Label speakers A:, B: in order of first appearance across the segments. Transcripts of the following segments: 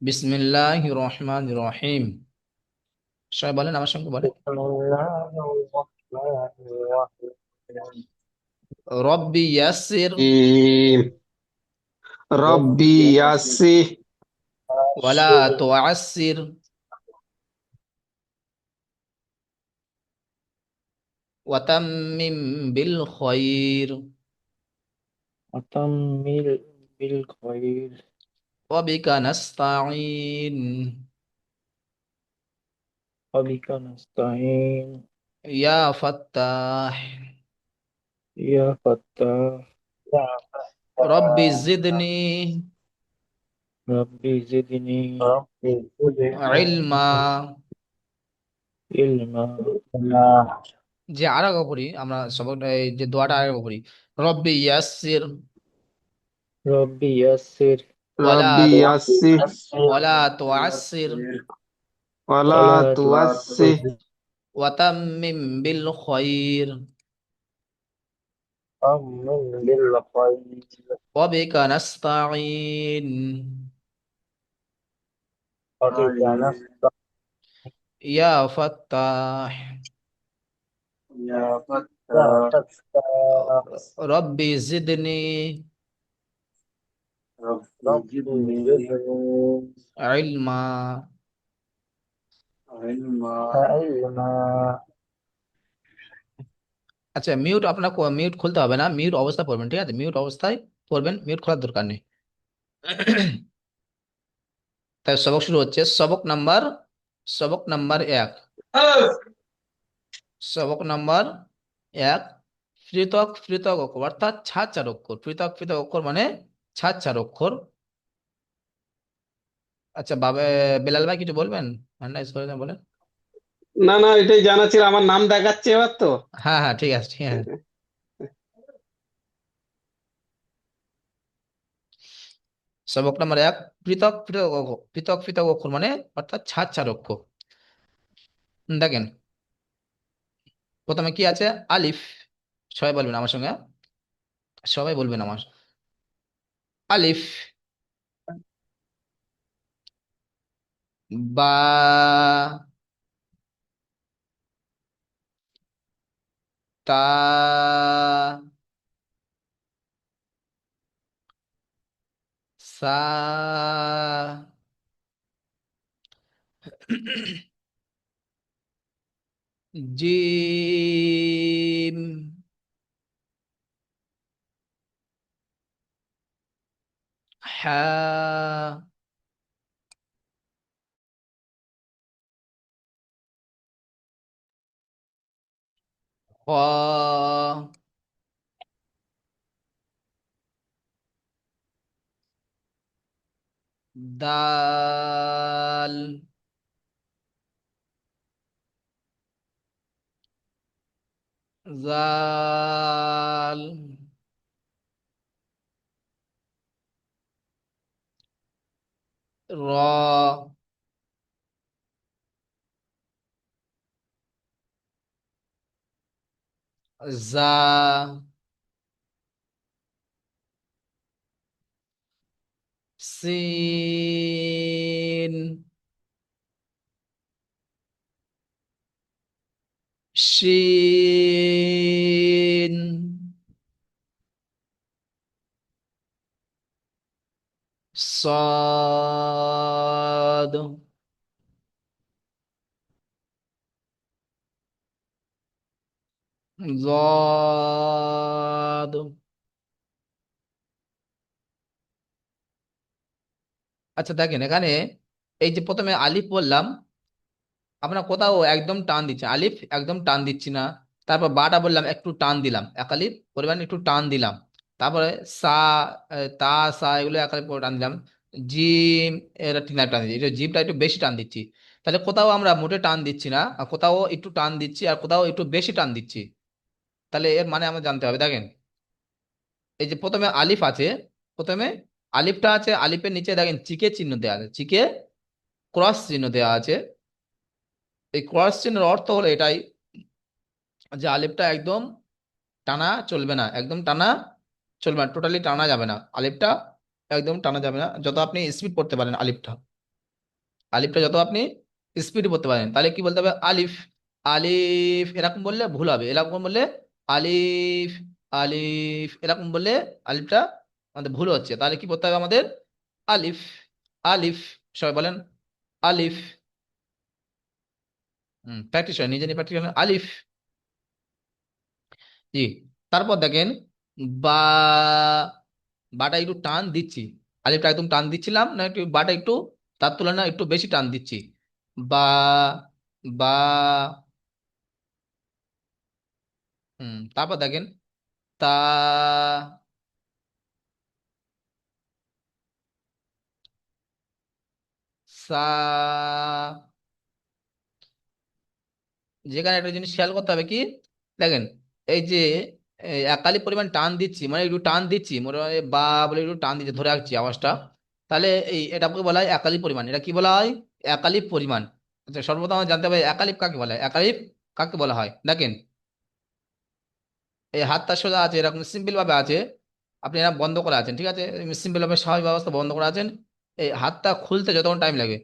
A: বিসমিল্লাহির রহমানির রহিম। সবাই বলেন, আমার সঙ্গে বলেন।
B: بسم الله الرحمن الرحيم.
A: রব্বি ইয়াসসির
B: ربي
C: ربي يسر
A: ওয়ালা
B: يسر
A: তুআসসির ওয়াতাম্মিম বিল খায়র
B: وتمل بالخير
A: ওয়াবিকা নাস্তাঈন
B: وبك نستعين
A: ইয়া ফাত্তাহ
B: يا فتاح يا
A: রব্বি
B: فتاح
A: জিদনি
B: ربي زدني
A: ইলমা।
B: علما
A: যে আর আগে পড়ি আমরা সবক, এই যে দোয়াটা আগে পড়ি, রব্বি ইয়াসসির
B: ربي يسر
A: ওয়ালা
C: ربي يسر
A: ওয়ালা তুআসসির
C: ولا
B: ولا
C: توسع
A: ওয়াতাম্মিম বিল খায়র
B: تؤمن بالخير
A: ওয়াবিকা নাস্তাঈন
B: وبك نستعين
A: ইয়া ফাত্তাহ
B: يا فتاح
A: রব্বি জিদনি
B: ربي زدني
A: ইলমা।
B: علما
A: আচ্ছা, মিউট আপনার মিউট খুলতে হবে না, মিউট অবস্থা পড়বেন, ঠিক আছে? মিউট অবস্থায় পড়বেন, মিউট খোলার দরকার নেই। তাই সবক শুরু হচ্ছে। সবক নাম্বার 1। সবক নাম্বার 1, পৃথক পৃথক অক্ষর অর্থাৎ ছাড় ছাড় অক্ষর। পৃথক পৃথক অক্ষর মানে ছাড় ছাড় অক্ষর। আচ্ছা বাবা, বেলাল ভাই কিছু বলবেন? হ্যান্ড রাইজ করে দেন, বলেন।
C: না না, এটাই জানা ছিল। আমার নাম দেখাচ্ছে এবার তো।
A: হ্যাঁ হ্যাঁ, ঠিক আছে, ঠিক আছে। সবক নাম্বার 1, পৃথক পৃথক অক্ষর। পৃথক পৃথক অক্ষর মানে অর্থাৎ ছাড় ছাড় অক্ষর। দেখেন, প্রথমে কি আছে? আলিফ। সবাই বলবেন আমার সঙ্গে, সবাই বলবেন আমার। আলিফ। বা, তা, সা, জিম, হা, খ, দাল, জাল, র, জা, সিন, শিন, صاد، ضاد। আচ্ছা দেখেন এখানে, এই যে প্রথমে আলিফ বললাম, আমরা কোথাও একদম টান দিচ্ছি, আলিফ একদম টান দিচ্ছি না। তারপর বাটা বললাম, একটু টান দিলাম, একালিফ পরিমাণ একটু টান দিলাম। তারপরে সা, তা, সা এগুলো একালিফ করে টান দিলাম। জিম, এটা ঠিক টান দিচ্ছি, এটা জিমটা একটু বেশি টান দিচ্ছি। তাহলে কোথাও আমরা মোটে টান দিচ্ছি না, আর কোথাও একটু টান দিচ্ছি, আর কোথাও একটু বেশি টান দিচ্ছি। তাহলে এর মানে আমরা জানতে হবে। দেখেন, এই যে প্রথমে আলিফ আছে, প্রথমে আলিফটা আছে, আলিফের নিচে দেখেন চিকে চিহ্ন দেওয়া আছে, চিকে ক্রস চিহ্ন দেওয়া আছে। এই ক্রস চিহ্নের অর্থ হলো এটাই, যে আলিফটা একদম টানা চলবে না, একদম টানা চলবে না, টোটালি টানা যাবে না আলিফটা, একদম টানা যাবে না, যত আপনি স্পিড পড়তে পারেন আলিফটা। আলিফটা যত আপনি স্পিড পড়তে পারেন, তাহলে কি বলতে হবে? আলিফ, আলিফ এরকম বললে ভুল হবে। এরকম বললে আলিফ, আলিফ এরকম বললে আলিফটা আমাদের ভুল হচ্ছে। তাহলে কি করতে হবে আমাদের? আলিফ, আলিফ। সবাই বলেন আলিফ। প্র্যাকটিস হয়, নিজে নিজে প্র্যাকটিস করেন। আলিফ। জি। তারপর দেখেন বা, বাটা একটু টান দিচ্ছি। আলিফটা একদম টান দিচ্ছিলাম না, একটু বাটা একটু তার তুলনায় একটু বেশি টান দিচ্ছি। বা, বা। তারপর দেখেন তা, সা। যেখানে একটা জিনিস খেয়াল করতে হবে কি, দেখেন এই যে একালি পরিমাণ টান দিচ্ছি, মানে একটু টান দিচ্ছি, মনে হয় বা বলে একটু টান দিচ্ছি, ধরে রাখছি আওয়াজটা। তাহলে এই এটাকে বলা হয় একালি পরিমাণ। এটা কি বলা হয়? একালিপ পরিমাণ। আচ্ছা, সর্বপ্রথম আমরা জানতে হবে একালিপ কাকে বলা হয়। একালিপ কাকে বলা হয় দেখেন, এই হাতটা সোজা আছে, এরকম সিম্পল ভাবে আছে, আপনি এরকম বন্ধ করে আছেন, ঠিক আছে, সিম্পল ভাবে স্বাভাবিক অবস্থা বন্ধ করে আছেন। এই হাতটা খুলতে যতক্ষণ টাইম লাগে,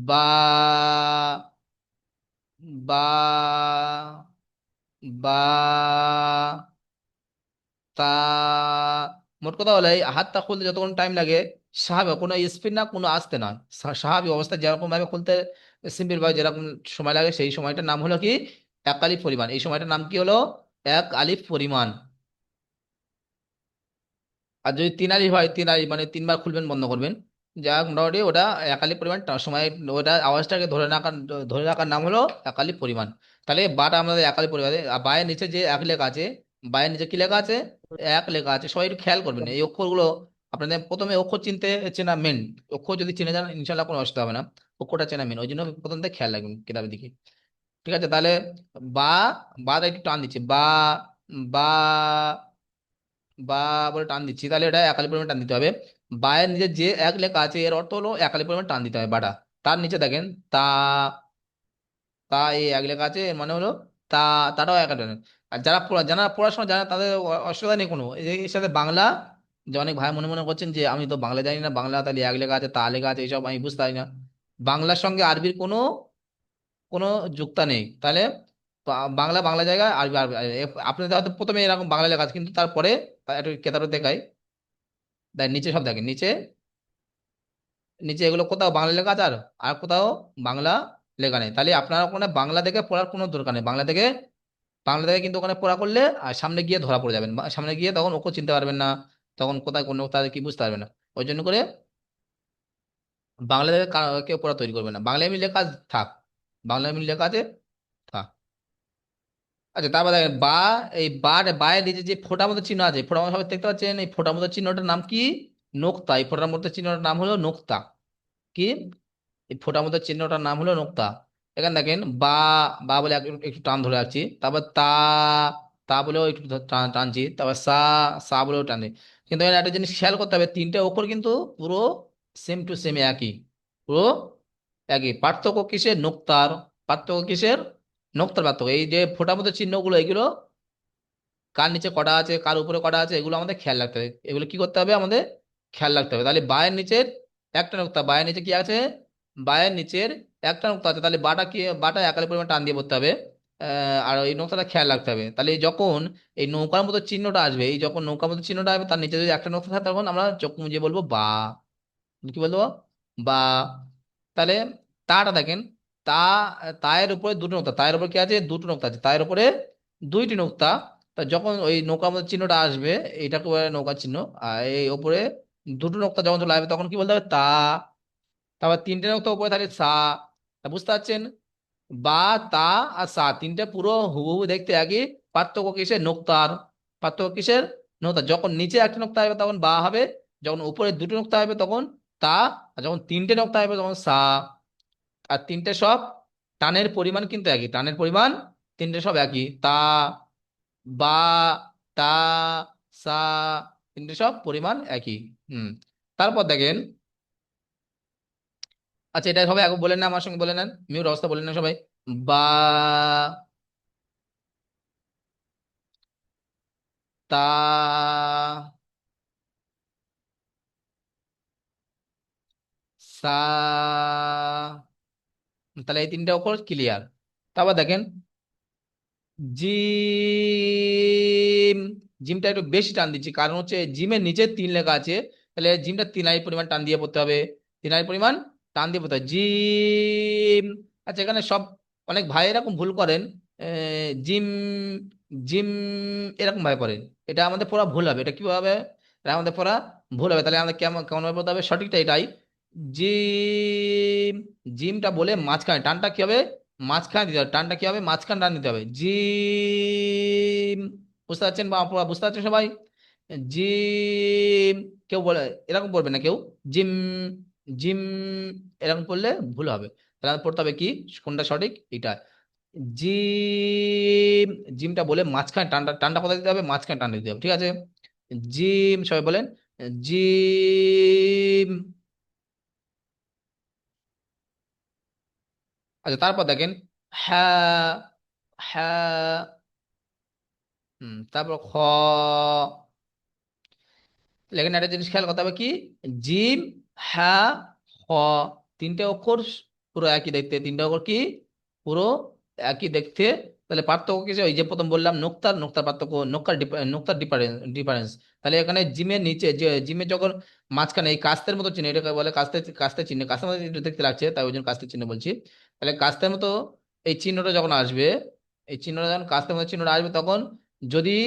A: বা, বা, বা, তা, মোট কথা হলো এই হাতটা খুলতে যতক্ষণ টাইম লাগে, স্বাভাবিক, কোনো স্পিড না, কোনো আস্তে না, স্বাভাবিক অবস্থা যেরকম ভাবে খুলতে সিম্পল ভাবে যেরকম সময় লাগে, সেই সময়টার নাম হলো কি? এক আলিফ পরিমাণ। এই সময়টার নাম কি হলো? এক আলিফ পরিমাণ। আর যদি তিন আলিফ হয়, তিন আলিফ মানে তিনবার খুলবেন বন্ধ করবেন, যা মোটামুটি ওটা এক আলিফ পরিমাণ সময়, ওটা আওয়াজটাকে ধরে রাখার নাম হলো এক আলিফ পরিমাণ। তাহলে বাটা আমাদের এক আলিফ পরিমাণ। আর বায়ের নিচে যে এক লেখা আছে, বায়ের নিচে কি লেখা আছে? এক লেখা আছে। সবাই একটু খেয়াল করবেন এই অক্ষরগুলো। আপনাদের প্রথমে অক্ষর চিনতে চেনা মেন। অক্ষর যদি চিনে যান ইনশাল্লাহ কোনো অসুবিধা হবে না। অক্ষরটা চেনা মেন, ওই জন্য প্রথম থেকে খেয়াল রাখবেন কিতাবের দিকে। ঠিক আছে, তাহলে বা, বাটা একটু টান দিচ্ছি, বা, বা, বা বলে টান দিচ্ছি, তাহলে এটা একালি পরিমাণ টান দিতে হবে। বায়ের নিচে যে এক লেখা আছে, এর অর্থ হলো একালি পরিমাণ টান দিতে হবে বাটা। তার নিচে দেখেন তা, তা এই এক লেখা আছে, এর মানে হলো তা, তাটাও এক টান। আর যারা পড়াশোনা জানে তাদের অসুবিধা নেই কোনো। এর সাথে বাংলা, যে অনেক ভাই মনে মনে করছেন যে আমি তো বাংলা জানি না, বাংলা তাহলে এক লেখা আছে, তা লেখা আছে, এইসব আমি বুঝতে পারি না। বাংলার সঙ্গে আরবির কোনো কোনো যুক্তা নেই। তাহলে বাংলা বাংলা জায়গায়, আরবি আরবি। আপনাদের হয়তো প্রথমে এরকম বাংলা লেখা আছে, কিন্তু তারপরে একটু কেতারও দেখাই, দেখ নিচে সব দেখেন, নিচে, নিচে এগুলো কোথাও বাংলা লেখা আছে, আর আর কোথাও বাংলা লেখা নেই। তাহলে আপনারা ওখানে বাংলা দেখে পড়ার কোনো দরকার নেই। বাংলা থেকে কিন্তু ওখানে পড়া করলে আর সামনে গিয়ে ধরা পড়ে যাবেন, সামনে গিয়ে তখন ওকে চিনতে পারবেন না, তখন কোথায় কোন তাদের কি বুঝতে পারবেন না। ওই জন্য করে বাংলা থেকে কেউ পড়া তৈরি করবে না, বাংলা এমনি লেখা থাক, বাংলা এমনি লেখা আছে থাক। আচ্ছা, তারপর দেখেন বা, এই বায়ের নিচে যে ফোঁটার মতো চিহ্ন আছে, ফোঁটার মতো সবাই দেখতে পাচ্ছেন, এই ফোঁটার মতো চিহ্নটার নাম কি? নোক্তা। এই ফোঁটার মতো চিহ্নটার নাম হলো নোক্তা। কি? এই ফোঁটার মতো চিহ্নটার নাম হলো নোক্তা। এখানে দেখেন বা, বা বলে একটু একটু টান ধরে রাখছি, তারপর তা, তা বলেও একটু টানছি, তারপর সা, সা বলেও টানছি। কিন্তু এখানে একটা জিনিস খেয়াল করতে হবে, তিনটে অক্ষর কিন্তু পুরো সেম টু সেম একই, পুরো একই। পার্থক্য কিসের? নোক্তার। পার্থক্য কিসের? নোক্তার পার্থক্য। এই যে ফোঁটার মতো চিহ্নগুলো, এগুলো কার নিচে কটা আছে, কার উপরে কটা আছে, এগুলো আমাদের খেয়াল রাখতে হবে। এগুলো কি করতে হবে আমাদের? খেয়াল রাখতে হবে। তাহলে বায়ের নিচের একটা নোক্তা, বায়ের নিচে কি আছে? বায়ের নিচের একটা নোক্তা আছে, তাহলে বাটা কি, বাটা একালি পরিমাণ টান দিয়ে পড়তে হবে। আর এই নোক্তাটা খেয়াল রাখতে হবে। তাহলে যখন এই নৌকার মতো চিহ্নটা আসবে, এই যখন নৌকার মতো চিহ্নটা আসবে, তার নিচে যদি একটা নোক্তা থাকে, তখন আমরা চোখ মুজিয়ে বলবো বা। কি বলবো? বা। তাহলে তাটা দেখেন, তা, তায়ের উপরে দুটো নোক্তা, তায়ের উপরে কি আছে? দুটো নোক্তা আছে, তায়ের উপরে দুইটি নোক্তা। তা যখন ওই নৌকার মধ্যে চিহ্নটা আসবে, এইটাকে বলে নৌকার চিহ্ন, আর এই ওপরে দুটো নোক্তা যখন চলে আসবে, তখন কি বলতে হবে? তা। তারপর তিনটে নোক্তা উপরে থাকে সা। তা বুঝতে পারছেন? বা, তা আর সা, তিনটে পুরো হুবহু দেখতে একই। পার্থক্য কিসের? নোক্তার। পার্থক্য কিসের? নোক্তা। যখন নিচে একটা নোক্তা হবে তখন বা হবে, যখন উপরে দুটো নোক্তা হবে তখন তা, আর যখন তিনটে নোক্তা হবে তখন সা। আর তিনটে সব টানের পরিমাণ কিন্তু একই, টানের পরিমাণ তিনটে সব একই। তা, বা, তা, সা, তিনটে সব পরিমাণ একই। হুম। তারপর দেখেন, আচ্ছা এটা সবাই আগে বলেন না, আমার সঙ্গে বলে নেন, মিউট অবস্থা বলেন না সবাই। বা, তা, সা, তাহলে এই তিনটে অক্ষর ক্লিয়ার। তারপর দেখেন জিম, জিমটা একটু বেশি টান দিচ্ছি কারণ হচ্ছে জিমের নিচে তিন লেখা আছে, তাহলে জিমটা তিন আলি পরিমাণ টান দিয়ে পড়তে হবে, তিন আলি পরিমাণ টান দিয়ে পড়তে হবে জিম। আচ্ছা এখানে সব অনেক ভাই এরকম ভুল করেন, জিম জিম এরকম ভাবে পড়েন, এটা আমাদের পড়া ভুল হবে, এটা কি হবে, এটা আমাদের পড়া ভুল হবে। তাহলে আমাদের কেমন কেমন ভাবে পড়তে হবে, সঠিকটা এটাই, জিম, জিমটা বলে মাঝখানে টানটা কি হবে, মাঝখানে দিতে হবে, টানটা কি হবে, মাঝখানে টান দিতে হবে, জিম। বুঝতে পারছেন বা আপনারা বুঝতে পারছেন সবাই, জিম। কেউ বলে এরকম পড়বে না কেউ, জিম জিম এরকম পড়লে ভুল হবে। তাহলে আমাদের পড়তে হবে কি, কোনটা সঠিক এটা, জিম, জিমটা বলে মাঝখানে টানটা, টানটা কোথায় দিতে হবে, মাঝখানে টানটা দিতে হবে, ঠিক আছে, জিম, সবাই বলেন জিম। আচ্ছা তারপর দেখেন হ্যাঁ, হ্যাঁ, তারপর লেখেন, একটা জিনিস খেয়াল করতে হবে কি, জিম, হ্যাঁ, হ, তিনটে অক্ষর পুরো একই দেখতে, তিনটে অক্ষর কি পুরো একই দেখতে। তাহলে পার্থক্য কি, ওই যে প্রথম বললাম নোক্তার, নোক্তার পার্থক্য, নোক্তার ডিফারেন্স ডিফারেন্স। তাহলে এখানে জিমের নিচে, যে জিমের যখন মাঝখানে এই কাস্তের মতো চিহ্ন, এটাকে বলে কাস্তে, কাস্তের চিহ্ন, কাস্তের মতো চিহ্ন দেখতে লাগছে তাই ওই জন্য কাস্তের চিহ্ন বলছি। তাহলে কাস্তের মতো এই চিহ্নটা যখন আসবে, এই চিহ্নটা যখন কাস্তের মতো চিহ্নটা আসবে, তখন যদি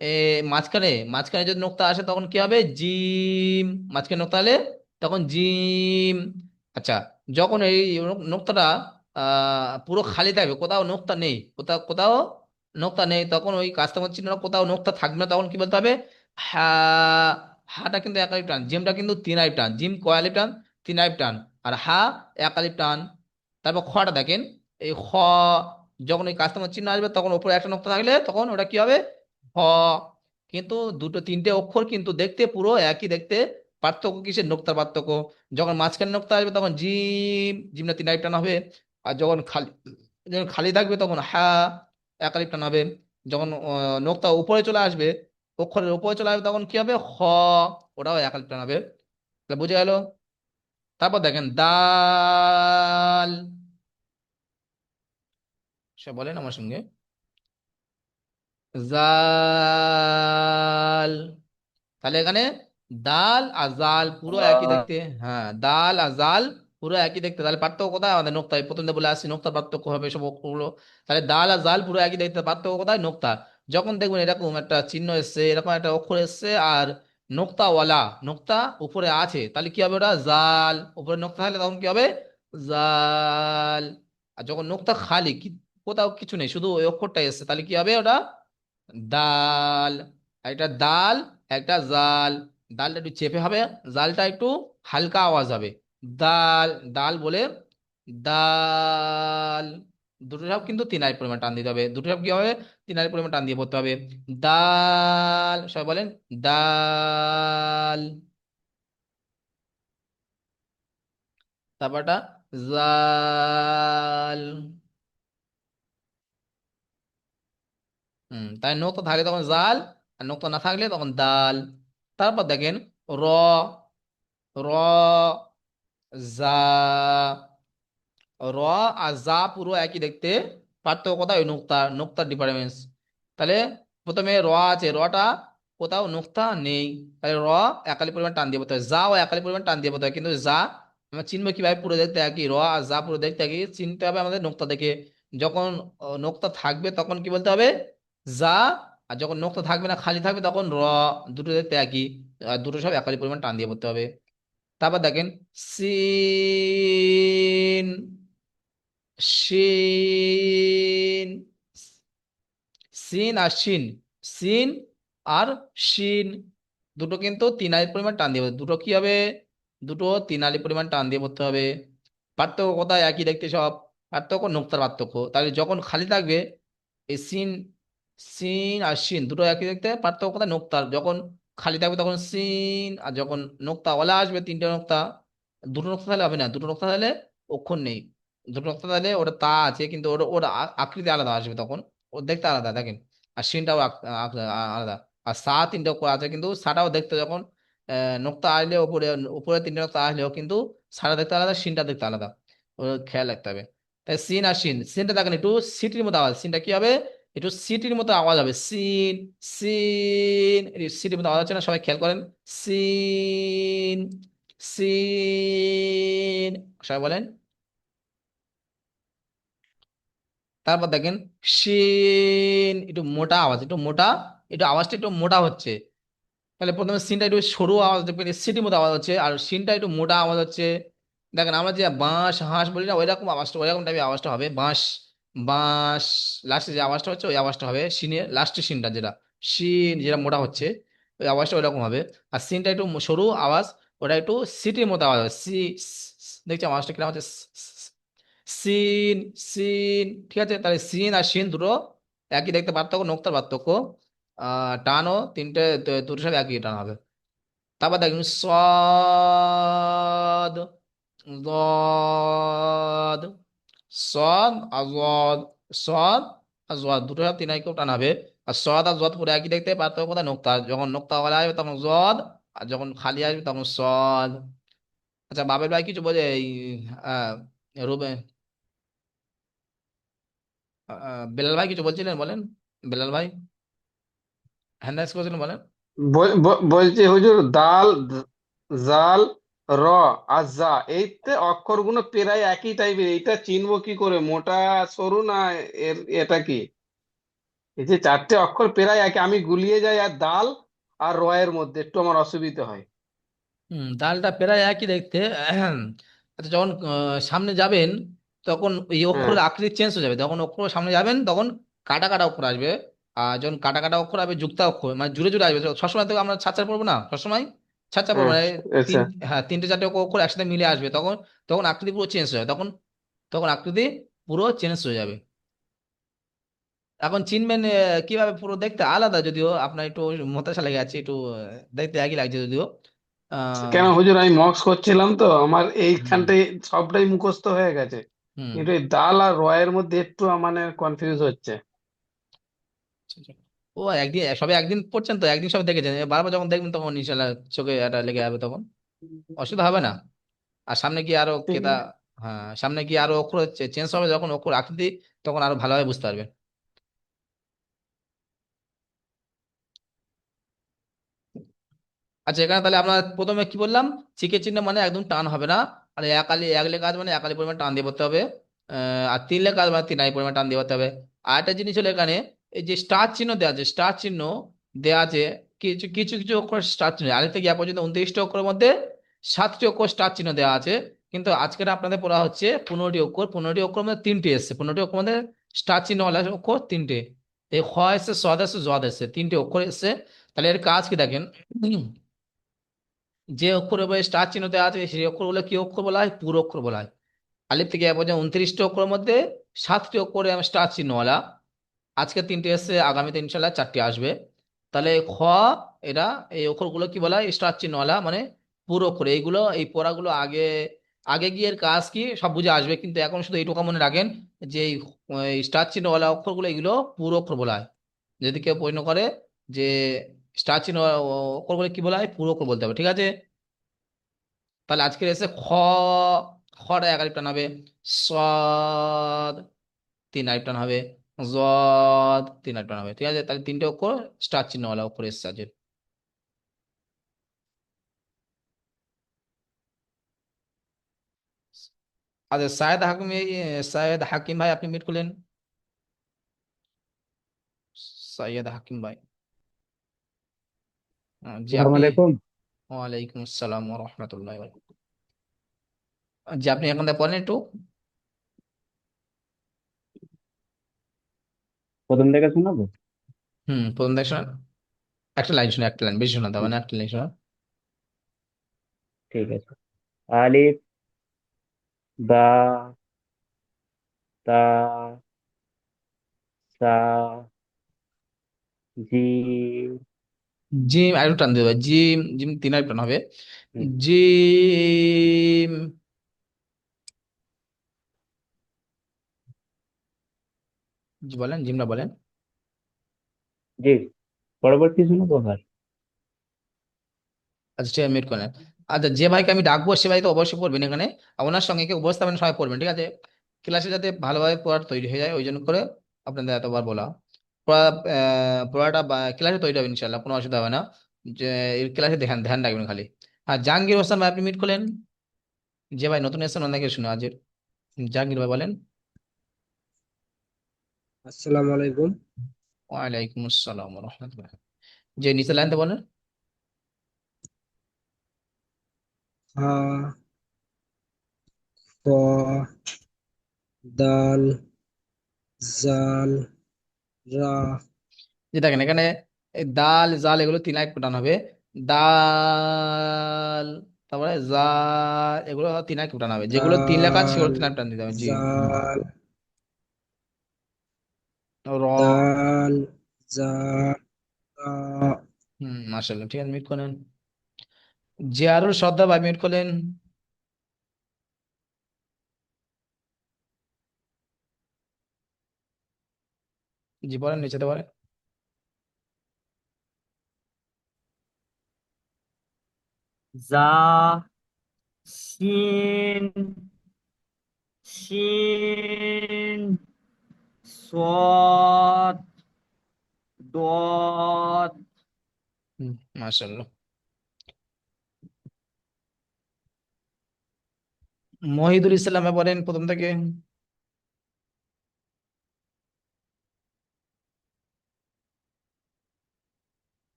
A: এ মাঝখানে, মাঝখানে যদি নোক্তা আসে তখন কি হবে, জিম, মাঝখানে নোক্তা হলে তখন জিম। আচ্ছা যখন এই নোক্তাটা পুরো খালি থাকবে, কোথাও নোক্তা নেই, কোথাও কোথাও নোক্তা নেই, তখন ওই কাস্টমার চিহ্ন কোথাও নোক্তা থাকবে না, তখন কি বলতে হবে, হা, হাটা কিন্তু এক আলিফ টান, জিমটা কিন্তু তিন আলিফ টান, জিম কয় আলিফ টান, তিন আলিফ টান, আর হা এক আলিফ টান। তারপর খটা দেখেন, এই খ, যখন ওই কাস্টমার চিহ্ন আসবে তখন উপরে একটা নোক্তা থাকলে তখন ওটা কি হবে, হ। কিন্তু দুটো তিনটে অক্ষর কিন্তু দেখতে পুরো একই দেখতে, পার্থক্য কিসের, নোক্তার পার্থক্য। যখন মাঝখানে নোক্তা আসবে তখন জিম, জিমটা তিন আলিফ টান হবে, আর যখন খালি, যখন খালি থাকবে তখন হা এক আলিফ টান হবে। যখন নোক্তা উপরে চলে আসবে, অক্ষরের উপরে চলে আসবে তখন কি হবে, হ, ওটাও এক আলিফ টান হবে। তাহলে বুঝে গেল। তারপর দেখেন দাল, সে বলেন আমার সঙ্গে, জাল। তাহলে এখানে দাল আর জাল পুরো একই
B: الله
A: দেখতে, হ্যাঁ দাল আর জাল পুরো একই দেখতে, তাহলে পার্থক্য কোথায়, আমাদের নোক্তায়, প্রথম দিয়ে বলে আসছি নোক্তার পার্থক্য হবে সব অক্ষরগুলো। তাহলে দাল আর জাল পুরো একই দেখতে, পার্থক্য কোথায়, নোক্তা। যখন দেখবেন এরকম একটা চিহ্ন এসছে, এরকম একটা অক্ষর এসছে আর নোক্তাওয়ালা, নোক্তা উপরে আছে, তাহলে কি হবে, ওটা জাল, উপরে নোক্তা থাকলে তখন কি হবে, জাল। আর যখন নোক্তা খালি, কোথাও কিছু নেই, শুধু ওই অক্ষরটা এসছে, তাহলে কি হবে, ওটা দাল। একটা দাল, একটা জাল, দালটা একটু চেপে হবে, জালটা একটু হালকা আওয়াজ হবে, দাল, দাল বলে দাল। দুটো সব কিন্তু তিন আলিফ পরিমাণ টান দিতে হবে, দুটো সব কি হবে, তিন আলিফ পরিমাণ টান দিয়ে পড়তে হবে, দাল, সবাই বলেন দাল। তারপরটা জাল। তাই নোক্তা থাকলে তখন জাল, আর নোক্তা না থাকলে তখন দাল। তারপর দেখেন র, র, জা, র আর জা পুরো একই দেখতে, পার্থক্য কোথায়, ওই নোক্তা, নোক্তার ডিফারেন্স। তাহলে প্রথমে র আছে, রটা কোথাও নোক্তা নেই, তাহলে র একালি পরিমাণ টান দিয়ে পড়তে হয়, যা ও একালি পরিমাণ টান দিয়ে পড়তে হয়, কিন্তু যা আমরা চিনবো কিভাবে, পুরো দেখতে একই, র আর যা পুরো দেখতে একই, চিনতে হবে আমাদের নোক্তা দেখে। যখন নোক্তা থাকবে তখন কি বলতে হবে, যা, আর যখন নোক্তা থাকবে না খালি থাকবে তখন র, দুটো দেখতে একই, আর দুটো সব একালি পরিমাণ টান দিয়ে পড়তে হবে। তারপর দেখেন সিন, শিন, সিন আর শিন, সিন আর শিন, দুটো কিন্তু তিন আলির পরিমাণ টান দিয়ে দুটো কি হবে, দুটো তিন আলির পরিমাণ টান দিয়ে পড়তে হবে। পার্থক্য কোথায়, একই দেখতে সব, পার্থক্য নোক্তার পার্থক্য। তাহলে যখন খালি থাকবে এই সিন, সিন আর শিন দুটো একই দেখতে, পার্থক্য কোথায়, নোক্তার। যখন খালি থাকবে তখন সিন, আর যখন নোক্তা ওলা আসবে তিনটে নোক্তা, দুটো নোক্তা তাহলে হবে না, দুটো নোক্তা তাহলে অক্ষর নেই, দুটো নোক্তা তাহলে ওটা তা আছে কিন্তু ওর ওর আকৃতি আলাদা আসবে তখন, ও দেখতে আলাদা দেখেন, আর সিনটাও আলাদা। আর সা তিনটে অক্ষর আছে কিন্তু সাটাও দেখতে যখন নোক্তা আসলে উপরে, উপরে তিনটে নোক্তা আসলেও কিন্তু সাটা দেখতে আলাদা, সিনটা দেখতে আলাদা, ও খেয়াল রাখতে হবে। তাই সিন আর শিন, সিনটা দেখেন একটু সিটির মতো আওয়াজ, সিনটা কি হবে, একটু সিটির মতো আওয়াজ হবে, সিন সিন, সিটির মতো আওয়াজ হচ্ছে না, সবাই খেয়াল করেন, সিন সিন, সবাই বলেন। তারপর দেখেন শিন, একটু মোটা আওয়াজ, একটু মোটা, একটু আওয়াজটা একটু মোটা হচ্ছে। তাহলে প্রথমে সিনটা একটু সরু আওয়াজ দেখবেন, সিটির মতো আওয়াজ হচ্ছে, আর সিনটা একটু মোটা আওয়াজ হচ্ছে। দেখেন আমরা যে বাঁশ হাঁস বলি না, ওইরকম আওয়াজটা, ওইরকম টাইপের আওয়াজটা হবে, বাঁশ বাঁশ, লাস্টে যে আওয়াজটা হচ্ছে ওই আওয়াজটা হবে সিনের লাস্টের সিনটা, যেটা সিন যেটা মোটা হচ্ছে, ওই আওয়াজটা ওইরকম হবে। আর সিনটা একটু সরু আওয়াজ, ওটা একটু সিটির মতো আওয়াজ হবে, দেখছি আওয়াজটা কিরকম হচ্ছে, সিন সিন, ঠিক আছে। তাহলে সিন আর সিন দুটো একই, দেখতে পার্থক্য, নোক্তার পার্থক্য। টানও তিনটে, দুটো সব একই টান হবে। তারপর দেখুন সদ, জদ, সদ আর জদ, সদ আর জদ দুটো সব তিন একই টান হবে। আর সদ আর জদ পুরো একই, দেখতে পার্থক্য কোথায়, নোক্তা, যখন নোক্তা ওয়ালা আসবে তখন জদ, আর যখন খালি আসবে তখন সদ। আচ্ছা বাবের ভাই কিছু বোঝে এই আহ রুবে, বেলাল ভাই কিছু বলছিলেন, বলেন, বেলাল ভাই হ্যান্ড রাইজ করেছিলেন, বলেন।
C: বলছি হুজুর, দাল, জাল, র আর জা, এইতে অক্ষরগুলো প্রায় একই টাইপের, এইটা চিনবো কি করে, মোটা সরু না এটা কি? এই যে চারটে অক্ষর প্রায় একই, আমি গুলিয়ে যাই আর দাল আর র এর মধ্যে একটু আমার অসুবিধা হয়।
A: ডালটা প্রায় একই দেখতে। আচ্ছা যখন সামনে যাবেন তখন এই
C: হ্যাঁ,
A: অক্ষরের আকৃতি চেঞ্জ হয়ে যাবে, যখন অক্ষর সামনে যাবেন তখন কাটা কাটা অক্ষর আসবে। আর যখন কাটা কাটা অক্ষর আসবে যুক্ত অক্ষর, মানে জুড়ে জুড়ে আসবে, সবসময় তো আমরা ছাড় পড়বো না, সবসময় ছাড় পড়বো
C: হ্যাঁ,
A: না, তিন,
C: আচ্ছা।
A: হ্যাঁ তিনটে চারটে অক্ষর একসাথে মিলে আসবে, তখন তখন আকৃতি পুরো চেঞ্জ হয়ে যাবে, তখন তখন আকৃতি পুরো চেঞ্জ হয়ে যাবে। এখন চিনবেন কিভাবে, পুরো দেখতে আলাদা, যদিও আপনার একটু মতাশা লেগে আছে একটু, দেখতে একই লাগছে যদিও।
C: কেন
A: আহ
C: হুজুর, আমি মক্স করছিলাম তো, আমার
A: হুম
C: এইখানটাই সবটাই মুখস্থ হয়ে গেছে,
A: হুম।
C: কিন্তু এই দাল আর র এর মধ্যে একটু মানে কনফিউজ হচ্ছে।
A: আচ্ছা, আচ্ছা। ও একদিন, সবে একদিন পড়ছেন তো, একদিন সব দেখেছেন, বারবার যখন দেখবেন তখন ইনশাল্লাহ চোখে এটা লেগে যাবে, তখন অসুবিধা হবে না। আর সামনে কি আরো
C: ঠিক
A: কেতা, হ্যাঁ সামনে কি আরো অক্ষর চেঞ্জ হবে, যখন অক্ষর আকৃতি, তখন আরো ভালোভাবে বুঝতে পারবেন। আচ্ছা এখানে তাহলে আমরা প্রথমে কি বললাম, চিকের চিহ্ন মানে একদম টান হবে না, আর একালি, এক লেখা আছে মানে একালি পরিমাণ টান দিয়ে পড়তে হবে। আর তিন লেখা আছে মানে তিন আলি পরিমাণ টান দিয়ে পড়তে হবে। আর একটা জিনিস হলো এখানে, এই যে স্টার চিহ্ন দেওয়া আছে, স্টার চিহ্ন দেওয়া আছে, কিছু কিছু কিছু অক্ষর স্টার চিহ্ন, আগে থেকে ইয়া পর্যন্ত 29টি অক্ষরের মধ্যে 7টি অক্ষর স্টার চিহ্ন দেওয়া আছে। কিন্তু আজকের আপনাদের পড়া হচ্ছে 15টি অক্ষর, 15টি অক্ষর মধ্যে তিনটে এসছে, 15টি অক্ষর মধ্যে স্টার চিহ্ন ওয়ালা অক্ষর তিনটে, এই খ এসছে, সদ এসছে, জদ এসছে, তিনটে অক্ষর এসছে। তাহলে এর কাজ কি দেখেন, যে অক্ষরের উপরে স্টার চিহ্ন দেওয়া আছে সেই অক্ষরগুলো কি অক্ষর বলা হয়, পুরো অক্ষর বলা হয়। আলিফ থেকে এ পর্যন্ত 29টি অক্ষরের মধ্যে 7টি অক্ষরে স্টার চিহ্নওয়ালা, আজকে তিনটে এসছে, আগামীতে ইনশাল্লাহ 4টি আসবে। তাহলে খ, এটা, এই অক্ষরগুলো কি বলা হয়, স্টার চিহ্নওয়ালা মানে পুরো অক্ষর। এইগুলো এই পড়াগুলো আগে আগে গিয়ে এর কাজ কি সব বুঝে আসবে, কিন্তু এখন শুধু এইটুকু মনে রাখেন যে এই স্টার চিহ্নওয়ালা অক্ষরগুলো এগুলো পুরো অক্ষর বলা হয়। যদি কেউ প্রশ্ন করে যে স্টার চিহ্ন অক্ষরগুলো কি বলা হয়, পুরো অক্ষর বলতে হবে, ঠিক আছে। তাহলে আজকের এসে খ, খটা এক আলিফ টান হবে, সদ তিন আলিফ টান হবে, জদ তিন আলিফ টান হবে, ঠিক আছে। তাহলে তিনটে অক্ষর স্টার চিহ্নওয়ালা অক্ষর এসছে আজকে। আচ্ছা সায়েদ হাকিম ভাই আপনি মিট করলেন, সাইয়েদ হাকিম ভাই, জি
B: আসসালামু
A: আপনি,
B: আলাইকুম।
A: ওয়ালাইকুম আসসালাম ওয়া রাহমাতুল্লাহি ওয়া বারাকাতুহু। জি আপনি এখন থেকে পড়েন একটু।
B: প্রথম থেকে শোনাবো?
A: প্রথম থেকে শোনান, একটা লাইন শুনে, একটা লাইন বেশি শোনাতে হবে না, একটা লাইন শোনান।
B: ঠিক আছে। আলিফ, বা, তা, সা, জি,
A: জিম আর একটু টান দিতে হবে, জিম জিম তিন আলিফ টান হবে,
B: হুম,
A: জিম, জি বলেন, জিমটা বলেন।
B: জি। পরবর্তী শোনাবো আবার?
A: আচ্ছা ঠিক আছে মিট করেন। আচ্ছা যে ভাইকে আমি ডাকবো সে ভাই তো অবশ্যই পড়বেন এখানে, আর ওনার সঙ্গে কেউ উপস্থাপন সবাই পড়বেন, ঠিক আছে। ক্লাসে যাতে ভালোভাবে পড়া তৈরি হয়ে যায় ওই জন্য করে আপনাদের এতবার বলা। পড়া পড়াটা ক্লাসে তৈরি হবে ইনশাল্লাহ, কোনো অসুবিধা হবে না। যে ক্লাসে ধ্যান ধ্যান রাখবেন খালি। হ্যাঁ, জাহাঙ্গীর হোসেন ভাই আপনি মিট করলেন? যে ভাই নতুন এসেছেন অনেকে শুনে আজ। জাহাঙ্গীর ভাই বলেন।
D: আসসালামু আলাইকুম।
A: ওয়ালাইকুম আসসালাম রহমতুল্লাহ। যে নিচে লাইনতে বলেন।
D: হা, ক, দাল, জাল, রা,
A: যে দেখেন এখানে এই দাল জাল এগুলো তিন লাইন টান হবে। দাল, তারপরে জা, এগুলো তিন লাইন টান হবে, যেগুলো তিন লেখা আছে সেগুলো
D: দাল,
A: তিন লাইন টান দিতে হবে। জি।
D: জাল,
A: র।
D: দাল, জাল, রা,
A: মাশাআল্লাহ, ঠিক আছে, মিট করেন। জিয়ারুল সর্দার ভাই মিট করলেন? জি বলেন, নিচেতে বলেন।
E: যা, শিন, শিন, صاد، ضاد.
A: মাশাআল্লাহ। মহিদুল ইসলাম ভাই বলেন প্রথম থেকে।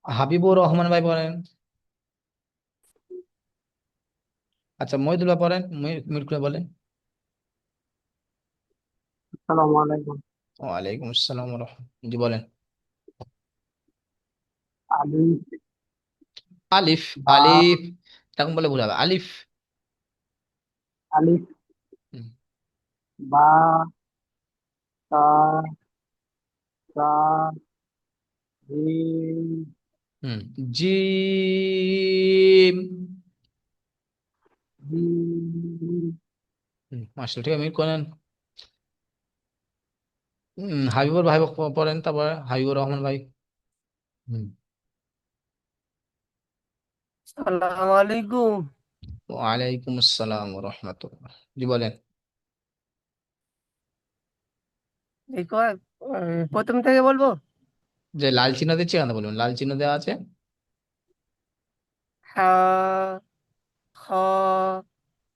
A: হাবিবুর রহমান ভাই বলেন। আচ্ছা, মহিদুল ভাই পড়েন, মিট করে বলেন।
E: আসসালামু আলাইকুম।
A: ওয়ালাইকুম আসসালাম জি বলেন।
E: আলিফ,
A: আলিফ।
E: বা,
A: আলিফ এরকম বলে ভুল হবে, আলিফ।
E: আলিফ,
A: হুম,
E: বা, তা, সা, জিম,
A: হুম। জিম।
E: জিম,
A: মাশাআল্লাহ, ঠিক আছে, মিট করেন। হাবিবুর ভাই পড়েন, তারপর হাবিবুর রহমান ভাই। হুম।
E: আসসালামু আলাইকুম।
A: ওয়ালাইকুম আসসালাম রহমতুল্লাহ, জি বলেন।
E: এই প্রথম থেকে বলবো।
A: যে লাল চিহ্ন দিচ্ছি কেন বলুন, লাল চিহ্ন দেওয়া আছে।
E: হা, খ,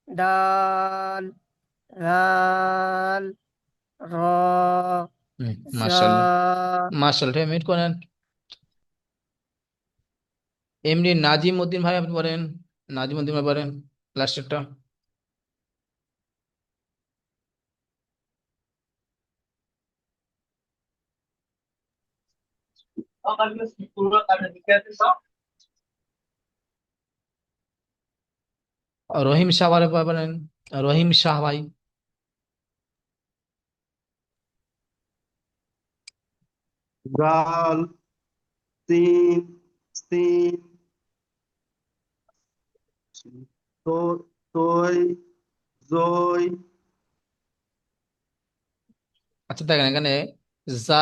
E: দাল, রাল, র,
A: হুম।
E: জা,
A: মাশাআল্লাহ। মাশাআল্লাহ, ঠিক আছে, মিট করেন। এমনি নাজিম উদ্দিন ভাই আপনি বলেন। নাজিম উদ্দিন ভাই বলেন লাস্টেরটা। রহিম শাহ ভাই বলেন। রহিম শাহ ভাই।
F: জাল, সিন, সিন, তো, তৈ, জই,
A: আচ্ছা দেখেন এখানে যা,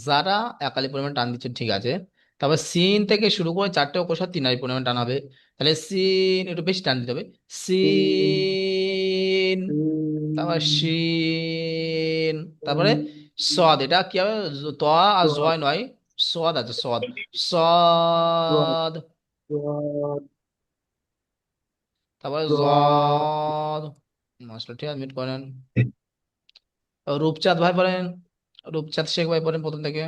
A: যারা একালি পরিমাণ টান দিচ্ছে ঠিক আছে। তারপর সিন থেকে শুরু করে চারটে অক্ষর তিন আলি পরিমাণ টান হবে। তাহলে সিন একটু বেশি টান দিতে হবে।
F: সিন,
A: সিন, তারপর
F: সিন,
A: শিন, তারপরে
F: সিন,
A: সদ, এটা কি হবে? ত আর
F: জয়,
A: জয় নয়, সদ আছে, সদ।
F: জয়,
A: সদ,
F: জয়,
A: তারপরে
F: জয়,
A: জদ। মাস্টার ঠিক আছে, মিট করেন। রূপচাঁদ ভাই বলেন। রূপচাঁদ শেখ ভাই বলেন প্রথম থেকে।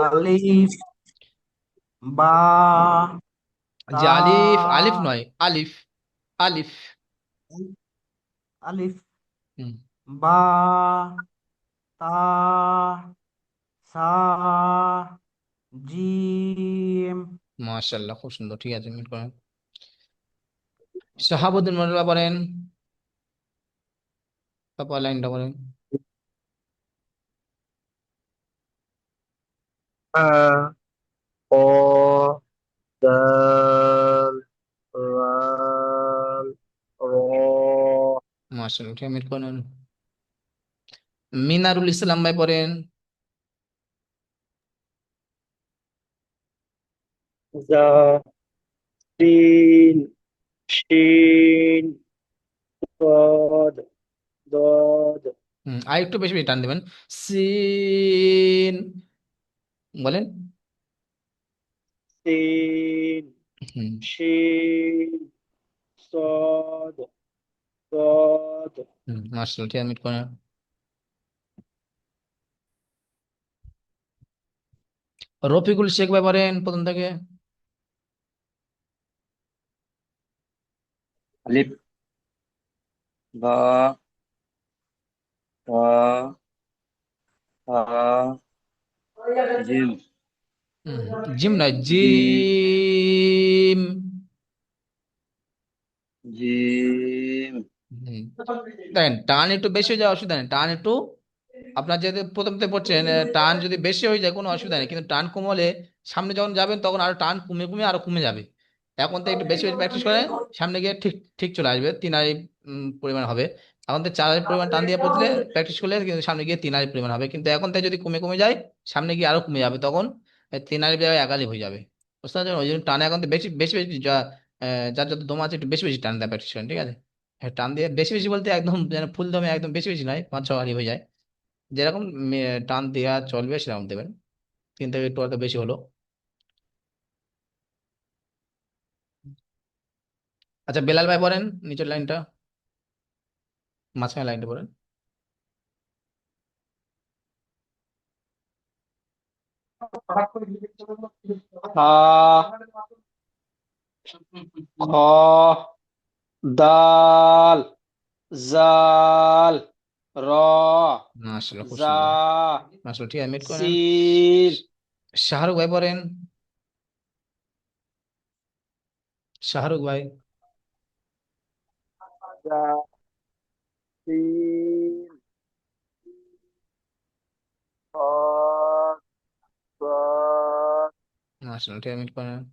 F: আলিফ, বা, তা,
A: যে আলিফ, আলিফ নয়, আলিফ। আলিফ।
F: আলিফ,
A: হুম।
F: বা, তা, সা, জিম,
A: মাশাআল্লাহ, খুব সুন্দর, ঠিক আছে, মিট করেন। শাহাবুদ্দিন মোল্লা বলেন, তারপর লাইনটা বলেন।
F: আ, ক, দাল, রাল, র,
A: মাশাআল্লাহ, ঠিক আছে, মিট করেন। মিনারুল ইসলাম ভাই পড়েন।
B: জা, সিন, শিন ضاد ضاد
A: আর একটু বেশি বেশি টান দিবেন। সিন, বলেন।
B: সিন
A: হুম।
B: শিন صاد ضاد
A: মার্শাল, ঠিক আছে, মিট করেন। রফিকুল শেখ ভাই পারেন প্রথম থেকে।
B: ألف باء تاء ثاء جيم
A: হুম, জিম নয়,
B: جيم
A: জিম।
B: جيم
A: হুম, দেখেন টান একটু বেশি হয়ে যাওয়া অসুবিধা নেই, টান একটু, আপনার যেহেতু প্রথম থেকে পড়ছেন, টান যদি বেশি হয়ে যায় কোনো অসুবিধা নেই, কিন্তু টান কম হলে সামনে যখন যাবেন তখন আরো টান কমে কমে আরো কমে যাবে। এখন তো একটু বেশি বেশি প্র্যাকটিস করেন, সামনে গিয়ে ঠিক ঠিক চলে আসবে, 3 আলি পরিমাণ হবে। এখন তো 4 আলি পরিমাণ টান দিয়ে পড়লে প্র্যাকটিস করলে কিন্তু সামনে গিয়ে 3 আলি পরিমাণ হবে, কিন্তু এখন থেকে যদি কমে কমে যায় সামনে গিয়ে আরো কমে যাবে, তখন 3 আলির জায়গায় 1 আলি হয়ে যাবে। বুঝতে পারছেন? ওই জন্য টানে এখন তো বেশি বেশি বেশি যার যত দম আছে একটু বেশি বেশি টান দেয় প্র্যাকটিস করেন, ঠিক আছে? হ্যাঁ, টান দিয়ে বেশি বেশি বলতে একদম যেন ফুল দমে একদম বেশি বেশি নয়, 5-6 আলি হয়ে যায়, যেরকম টান দেওয়া চলবে সেরকম দেবেন। 3 থেকে একটু হয়তো বেশি হলো। আচ্ছা, বেলাল ভাই বলেন নিচের লাইনটা, মাঝখানে লাইনটা বলেন।
C: হা, খ, দাল, জাল, র,
A: মাশাআল্লাহ, খুব
C: জা,
A: সুন্দর। মাশাআল্লাহ, ঠিক আছে, মিট করে নেন।
C: সিন,
A: শাহরুখ ভাই বলেন, শাহরুখ ভাই।
B: জা সিন صاد ضاد
A: মাশাআল্লাহ, ঠিক আছে, মিট করে নেন।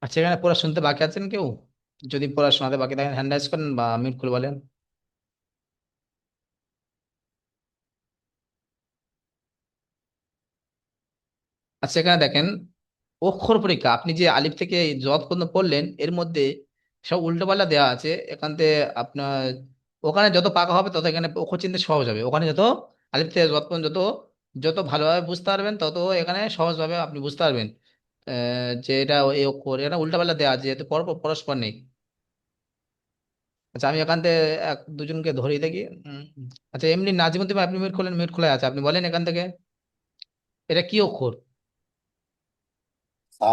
A: আচ্ছা, এখানে পড়া শুনতে বাকি আছেন কেউ? যদি পড়া শোনাতে বাকি থাকেন হ্যান্ড রাইজ করেন বা মিউট করে বলেন। আচ্ছা, এখানে দেখেন, অক্ষর পরীক্ষা, আপনি যে আলিফ থেকে জদ পর্যন্ত পড়লেন এর মধ্যে সব উল্টোপাল্টা দেওয়া আছে এখান থেকে। আপনার ওখানে যত পাকা হবে তত এখানে অক্ষর চিনতে সহজ হবে, ওখানে যত আলিফ থেকে জদ পর্যন্ত যত যত ভালোভাবে বুঝতে পারবেন তত এখানে সহজভাবে আপনি বুঝতে পারবেন যে এটা এই অক্ষর, এটা উল্টাপাল্টা দেওয়া আছে যেহেতু পরপর পরস্পর নেই। আচ্ছা, আমি এখান থেকে এক দুজনকে ধরিয়ে দেখি। উম, আচ্ছা, এমনি নাজিমুদ্দিন ভাই, আপনি মিউট করলেন, মিউট খোলা আছে, আপনি বলেন এখান থেকে এটা কি অক্ষর?
F: সা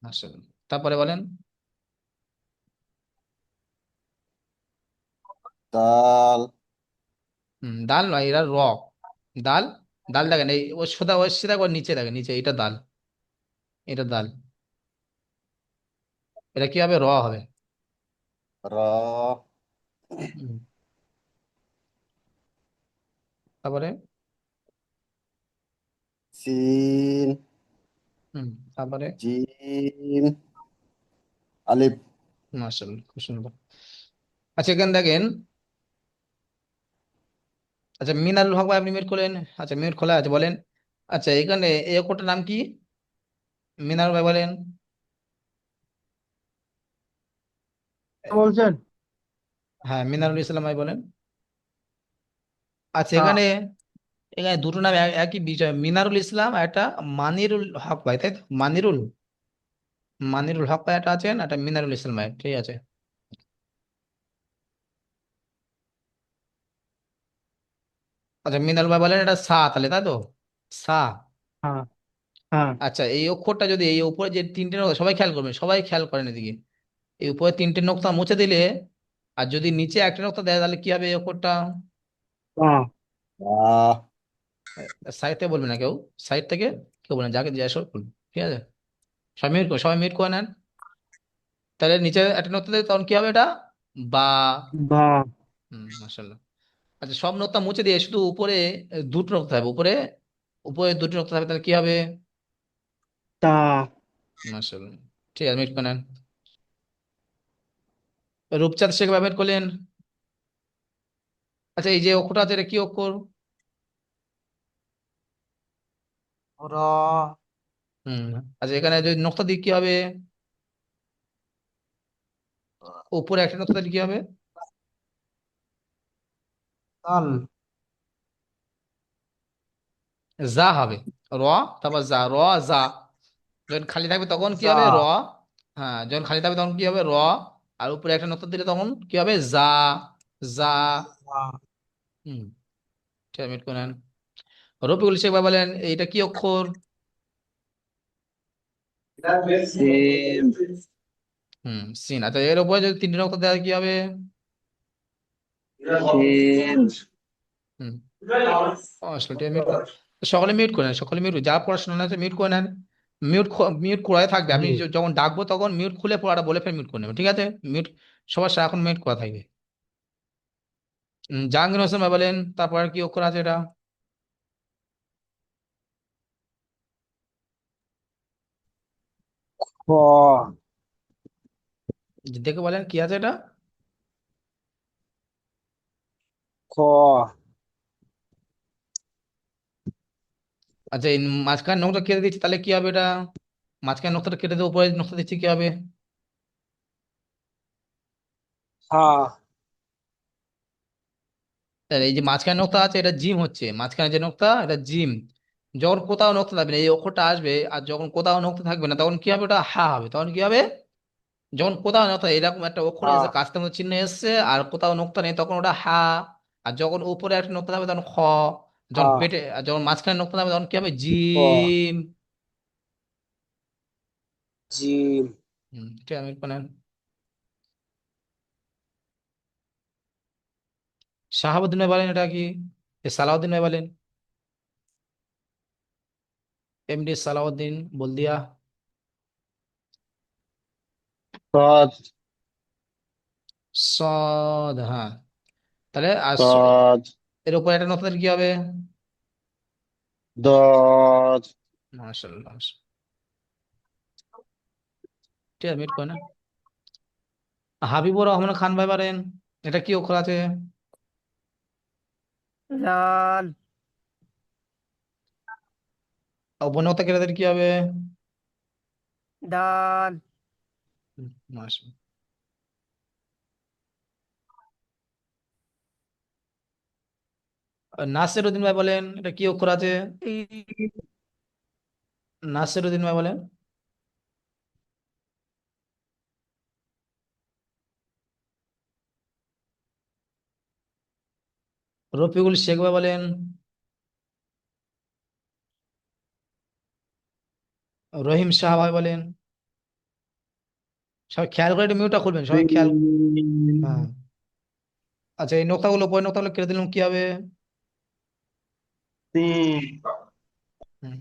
A: আসলে তারপরে বলেন।
F: দাল
A: দাল নয়, এরা র। দাল, দাল দেখেন এই ও সোজা, ও সিধা করে নিচে দেখেন, নিচে এটা দাল, এটা দাল, এটা কি হবে? র হবে।
F: র
A: হুম, তারপরে
F: সিন
A: হুম, তারপরে
F: জিম আলিফ
A: মাশাআল্লাহ, খুব সুন্দর। আচ্ছা, এখানে দেখেন, আচ্ছা মিনারুল হক ভাই, আপনি মিউট করলেন। আচ্ছা, মিউট খোলা আছে, বলেন। আচ্ছা, এখানে এই অক্ষরটার নাম কি? মিনারুল ভাই বলেন।
F: বলছেন
A: হ্যাঁ, মিনারুল ইসলাম ভাই বলেন। আচ্ছা,
F: হ্যাঁ
A: এখানে এখানে দুটো নাম একই বিষয়, মিনারুল ইসলাম আর একটা মানিরুল হক ভাই, তাই তো? মানিরুল, মানিরুল হক ভাই একটা আছেন, একটা মিনারুল ইসলাম ভাই, ঠিক আছে। আচ্ছা, মিনারুল ভাই বলেন এটা সা, তাহলে তাই তো? সা।
F: হ্যাঁ হ্যাঁ
A: আচ্ছা, এই অক্ষরটা যদি এই উপরে যে 3টে নোক্তা, সবাই খেয়াল করবেন, সবাই খেয়াল করেন এদিকে, এই উপরে 3টে নোক্তা মুছে দিলে আর যদি নিচে একটা নোক্তা দেয় তাহলে কি হবে এই অক্ষরটা?
F: হ্যাঁ
A: সাইড থেকে বলবে না কেউ, সাইড থেকে কেউ বলবেন, যাকে জিজ্ঞাসা করুন, ঠিক আছে? সবাই মিউট করুন, সবাই মিউট করে নেন। তাহলে নিচে একটা নোক্তা দেয় তখন কি হবে এটা? বা।
F: বা
A: মাশাআল্লাহ। আচ্ছা, সব নোক্তা মুছে দিয়ে শুধু উপরে দুটো নোক্তা হবে, উপরে উপরে দুটো নোক্তা হবে, তাহলে কি হবে?
F: তা
A: মাশাআল্লাহ, ঠিক আছে, মিউট করে নেন। রূপচাঁদ শেখ ভাই মিউট করলেন। আচ্ছা, এই যে অক্ষরটা আছে এটা কি অক্ষর?
F: র
A: হুম। আচ্ছা, এখানে যদি নোক্তা দিই কি হবে? উপরে একটা নোক্তা দিলে কি হবে?
F: তাল
A: যা হবে। র, তারপর যা, র, যা। যখন খালি থাকবে তখন কি
F: যা
A: হবে? র। হ্যাঁ, যখন খালি থাকবে তখন কি হবে? র। আর উপরে একটা নোক্তা দিলে তখন কি হবে? যা। যা।
F: যা
A: হুম। ঠিক আছে, মিট করে নেন। রফিকুল শেখ ভাই বলেন এইটা কি অক্ষর?
B: সিম
A: সিন। আচ্ছা, এর উপরে যদি তিনটে নোক্তা দেওয়া হয় কি হবে?
B: সিম
A: হুম। আসলে মিউট করে, সকলে মিউট করে নেন, সকলে মিউট, যা পড়াশোনা আছে মিউট করে নেন। মিউট মিউট করাই থাকবে, আমি
F: জি
A: যখন ডাকবো তখন মিউট খুলে পড়াটা বলে ফের মিউট করে নেবেন, ঠিক আছে? মিউট সবার সারাক্ষণ মিউট করা থাকবে। জাহাঙ্গীর হোসেন ভাই বলেন তারপর আর কি অক্ষর আছে এটা?
F: খ
A: দেখে বলেন কি আছে এটা?
F: খ
A: আচ্ছা, এই মাঝখানে নোকটা কেটে দিচ্ছি তাহলে কি হবে এটা? মাঝখানে নোকটা কেটে দিয়ে উপরে নোকটা দিচ্ছি কি হবে?
F: হা
A: তাহলে এই যে মাঝখানে নোকতা আছে এটা জিম হচ্ছে, মাঝখানে যে নোকতা এটা জিম। যখন কোথাও নোকতা থাকবে না এই অক্ষরটা আসবে, আর যখন কোথাও নোকতা থাকবে না তখন কি হবে? ওটা হা হবে। তখন কি হবে? যখন কোথাও নোকতা এরকম একটা অক্ষর
F: হা
A: এসে কাস্তে মতো চিহ্ন এসছে আর কোথাও নোকতা নেই তখন ওটা হা। আর যখন উপরে একটা নোকতা থাকবে তখন খ।
F: হা
A: যখন পেটে আর যখন মাঝখানে নোকতা থাকবে তখন কি হবে?
F: খ
A: জিম।
F: জিম
A: ঠিক আছে, মানে শাহাবুদ্দিন ভাই বলেন এটা কি? সালাউদ্দিন ভাই বলেন। এমডি সালাউদ্দিন বলদিয়া।
B: সদ
A: সদ, হ্যাঁ। তাহলে আর
B: সদ
A: এর উপরে একটা নোকতা দিলে কি হবে?
B: দদ
A: মাশাআল্লাহ। ঠিক আছে, মিট করে না। হাবিবুর রহমান খান ভাই পারেন এটা কি অক্ষর আছে?
E: জাল,
A: উপনক্তা কেটে দিলে কি হবে?
E: ডাল,
A: মাশাআল্লাহ। আর নাসির উদ্দিন ভাই বলেন এটা কি অক্ষর আছে?
E: ই,
A: নাসির উদ্দিন ভাই বলেন। রফিকুল শেখ ভাই বলেন। রহিম শাহ ভাই বলেন। সবাই খেয়াল করে একটু মিউটটা খুলবেন, সবাই খেয়াল। হ্যাঁ। আচ্ছা, এই নোক্তাগুলো উপরে নোক্তাগুলো কেটে দিলাম কি হবে?
B: সিম
A: হুম।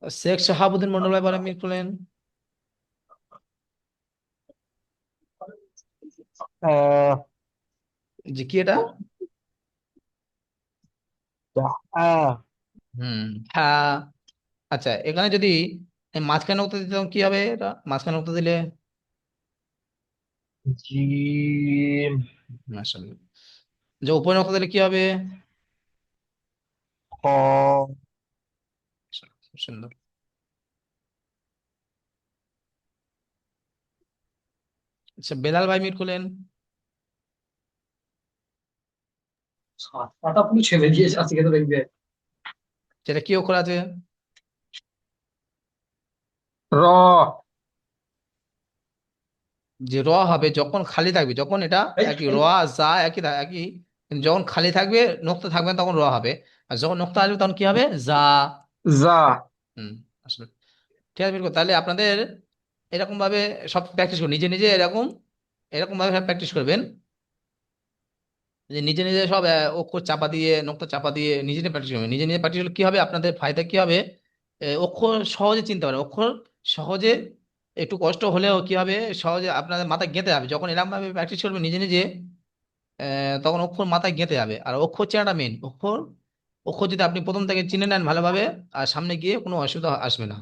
A: শেখ শাহাবুদ্দিন মন্ডল ভাই বলেন, মিউট করলেন। যে কি এটা? হুম। হ্যাঁ। আচ্ছা, এখানে যদি এই মাঝখানে নোক্তা দিতে তখন কি হবে এটা? মাঝখানে নোক্তা দিলে
F: জিম
A: মাশাআল্লাহ। যে উপরে নোক্তা দিলে কি হবে?
F: খ
A: মাশাআল্লাহ, খুব সুন্দর। আচ্ছা, বেলাল ভাই মিউট করলেন।
F: ছাতাটা পুরো ছেড়ে দিয়েছে আজকে তো দেখবে
A: যেটা কি অক্ষর আছে?
C: র
A: যে র হবে যখন খালি থাকবে, যখন এটা একই র আর যা একই একই, কিন্তু যখন খালি থাকবে নোক্তা থাকবে না, তখন র হবে। আর যখন নোক্তা আসবে তখন কি হবে? যা।
C: যা
A: হুম। আসলে ঠিক আছে, বিলকুল। তাহলে আপনাদের এরকম ভাবে সব প্র্যাকটিস করুন, নিজে নিজে এরকম এরকম ভাবে সব প্র্যাকটিস করবেন। যে নিজে নিজে সব অক্ষর চাপা দিয়ে নোক্তা চাপা দিয়ে নিজে নিজে প্র্যাকটিস করবেন। নিজে নিজে প্র্যাকটিস করলে কি হবে? আপনাদের ফায়দা কি হবে? অক্ষর সহজে চিনতে পারবেন, অক্ষর সহজে। একটু কষ্ট হলেও কি হবে? সহজে আপনাদের মাথায় গেঁথে যাবে যখন এরকম ভাবে প্র্যাকটিস করবেন নিজে নিজে। তখন অক্ষর মাথায় গেঁথে যাবে। আর অক্ষর চেনাটা মেন। অক্ষর অক্ষর যদি আপনি প্রথম থেকে চিনে নেন ভালোভাবে, আর সামনে গিয়ে কোনো অসুবিধা আসবে না।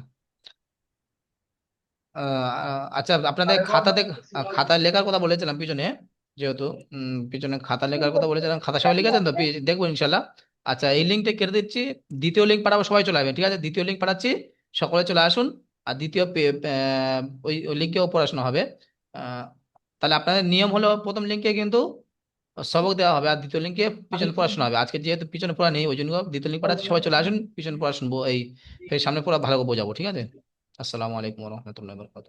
A: আচ্ছা, আপনাদের খাতাতে খাতায় লেখার কথা বলেছিলাম পিছনে, যেহেতু পিছনে খাতা লেখার কথা বলেছিলাম, খাতা সবাই লিখেছেন তো? দেখবো ইনশাল্লাহ। আচ্ছা, এই লিঙ্কটা কেটে দিচ্ছি, দ্বিতীয় লিঙ্ক পাঠাবো, সবাই চলে আসবেন, ঠিক আছে? দ্বিতীয় লিঙ্ক পাঠাচ্ছি, সকলে চলে আসুন। আর দ্বিতীয় ওই লিঙ্কেও পড়াশোনা হবে। আহ, তাহলে আপনাদের নিয়ম হলো প্রথম লিঙ্কে কিন্তু সবক দেওয়া হবে, আর দ্বিতীয় লিঙ্কে পিছনে পড়াশোনা হবে। আজকে যেহেতু পিছনে পড়া নেই, ওই জন্য দ্বিতীয় লিঙ্ক পাঠাচ্ছি, সবাই চলে আসুন, পিছনে পড়া শুনবো, এই ফের সামনে পড়া ভালো করে বোঝাবো, ঠিক আছে? আসসালামু আলাইকুম রহমতুল্লাহ বরকাত।